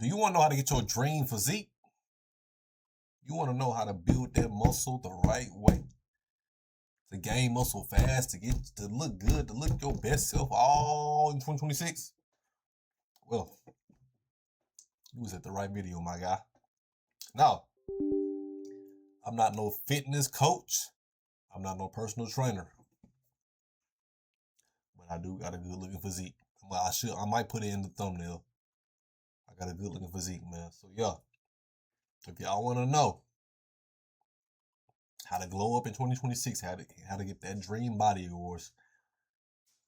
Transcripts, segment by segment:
Do you want to know how to get your dream physique? You want to know how to build that muscle the right way, to gain muscle fast, to look good, to look your best self all in 2026? Well, you was at the right video, my guy. Now, I'm not no fitness coach. I'm not no personal trainer. But I do got a good looking physique. I might put it in the thumbnail. I got a good looking physique, man. So yeah, if y'all want to know how to glow up in 2026, how to get that dream body of yours,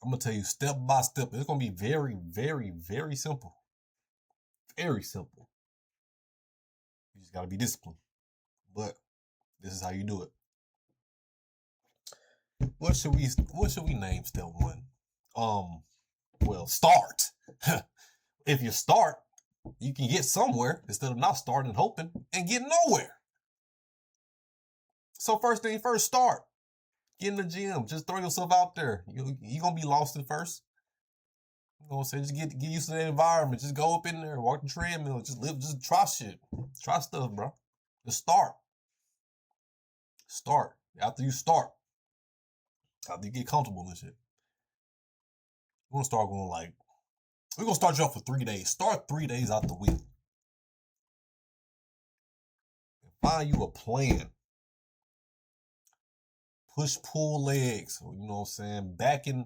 I'm gonna tell you step by step. It's gonna be very, very, very simple. Very simple. You just gotta be disciplined. But this is how you do it. What should we name step one? Well, start. If you start, you can get somewhere instead of not starting and hoping and get nowhere. So first thing first, start. Get in the gym. Just throw yourself out there. You're going to be lost at first. You know what I'm saying? Just get used to that environment. Just go up in there, walk the treadmill. Just try shit. Try stuff, bro. Just start. Start. After you start, after you get comfortable and shit, we're going to start going like, we're going to start you off for 3 days. Start 3 days out the week. And find you a plan. Push, pull legs. You know what I'm saying? Back and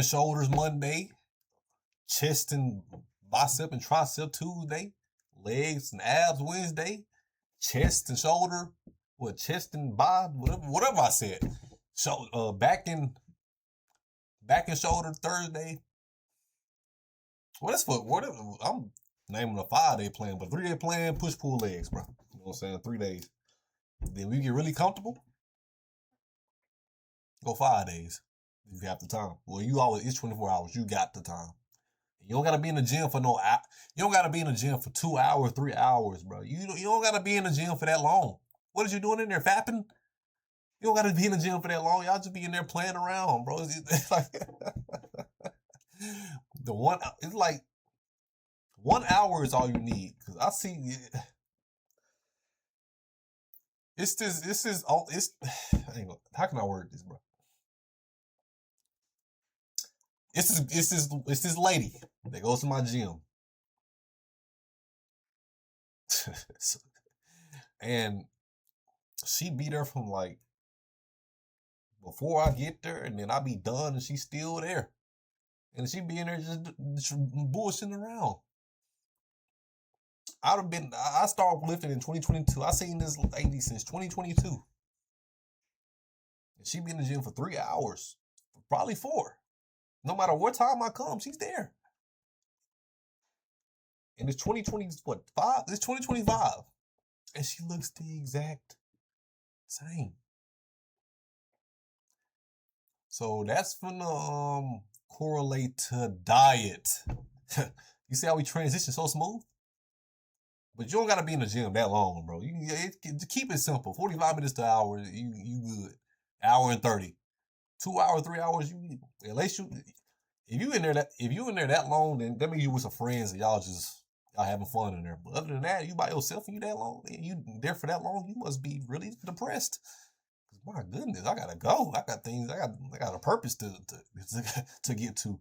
shoulders Monday. Chest and bicep and tricep Tuesday. Legs and abs Wednesday. Chest and shoulder. Chest and bod, whatever I said. So back and shoulder Thursday. I'm naming a 5-day plan, but 3-day plan, push, pull legs, bro. You know what I'm saying? 3 days. Then we get really comfortable. Go 5 days if you have the time. Well, it's 24 hours. You got the time. You don't gotta be in the gym for you don't gotta be in the gym for 2 hours, 3 hours, bro. You don't gotta be in the gym for that long. What is you doing in there, fapping? You don't gotta be in the gym for that long. Y'all just be in there playing around, bro. It's like it's like 1 hour is all you need. Cause I see how can I word this, bro? It's this lady that goes to my gym. And she be there from like before I get there, and then I be done, and she's still there. And she be in there just bullshitting around. I started lifting in 2022. I seen this lady since 2022. And she be in the gym for 3 hours, probably 4. No matter what time I come, she's there. And it's 5? It's 2025. And she looks the exact same. So that's gonna correlate to diet. You see how we transition so smooth? But you don't gotta be in the gym that long, bro. Keep it simple. 45 minutes to an hour, you good. Hour and 30. 2 hours, 3 hours, if you in there that long, then that means you with some friends and y'all having fun in there. But other than that, you by yourself and you that long, and you there for that long, you must be really depressed. My goodness, I gotta go. I got things. I got a purpose to get to.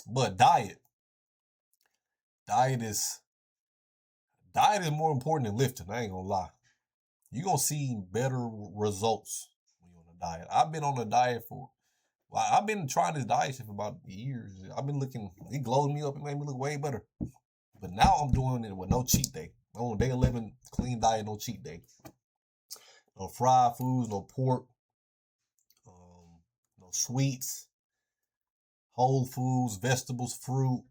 But diet is more important than lifting. I ain't gonna lie. You gonna see better results when you're on a diet. I've been on a diet I've been trying this diet shit for about years. I've been looking. It glowed me up. It made me look way better. But now I'm doing it with no cheat day. I'm on day 11, clean diet, no cheat day. No fried foods, no pork, no sweets, whole foods, vegetables, fruit,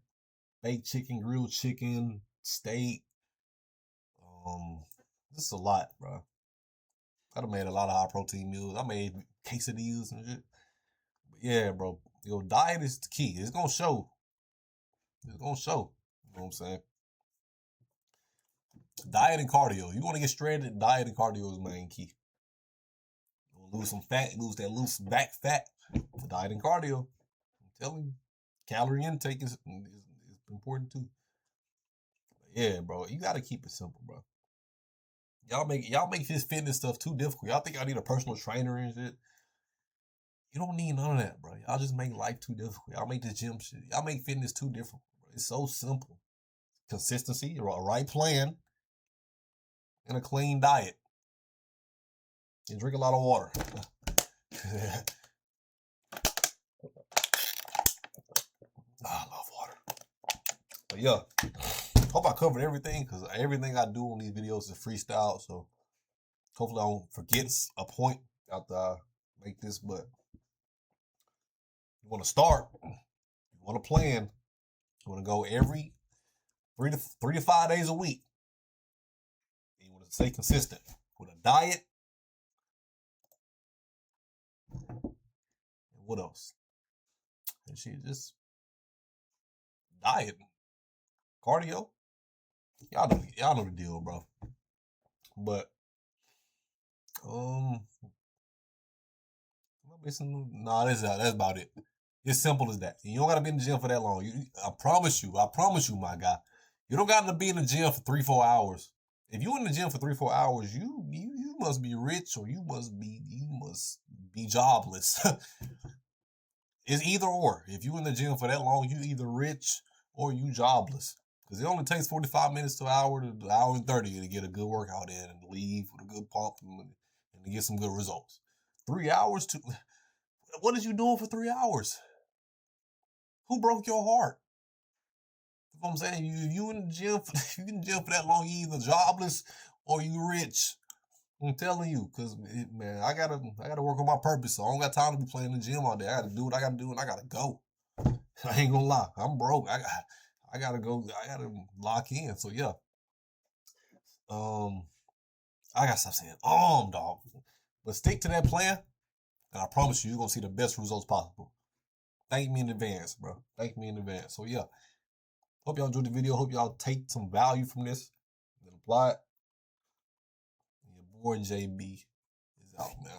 baked chicken, grilled chicken, steak. This is a lot, bro. I done made a lot of high protein meals. I made quesadillas and shit. But yeah, bro, your diet is the key. It's gonna show. It's gonna show. You know what I'm saying? Diet and cardio. You want to get shredded, diet and cardio is main key. You want to lose some fat, lose that loose back fat for diet and cardio. I'm telling you, calorie intake is important too. Yeah, bro. You gotta keep it simple, bro. Y'all make this fitness stuff too difficult. Y'all think I need a personal trainer and shit. You don't need none of that, bro. Y'all just make life too difficult. Y'all make the gym shit. Y'all make fitness too difficult, bro. It's so simple. Consistency, a right plan, and a clean diet. And drink a lot of water. I love water. But yeah, hope I covered everything because everything I do on these videos is freestyle. So hopefully I don't forget a point after I make this. But you want to start, you want to plan, you want to go every 3 to 5 days a week. And you want to stay consistent with a diet. And what else? And shit, just diet, cardio. Y'all know the deal, bro. But am I missing? Nah, that's about it. It's simple as that. You don't gotta be in the gym for that long. I promise you, my guy. You don't gotta be in the gym for 3-4 hours. If you in the gym for 3-4 hours, you must be rich or you must be jobless. It's either or. If you in the gym for that long, you either rich or you jobless. Because it only takes 45 minutes to an hour to an hour and 30 to get a good workout in and leave with a good pump and to get some good results. 3 hours to what is you doing for 3 hours? Who broke your heart? You know what I'm saying? You in the gym for that long, you either jobless or you rich. I'm telling you, cause man, I gotta work on my purpose. So I don't got time to be playing in the gym all day. I gotta do what I gotta do, and I gotta go. I ain't gonna lie, I'm broke. I gotta go. I gotta lock in. So yeah, I gotta stop saying dog. But stick to that plan, and I promise you're gonna see the best results possible. Thank me in advance, bro. Thank me in advance. So yeah, hope y'all enjoyed the video. Hope y'all take some value from this and apply it. Your boy JB is out, man.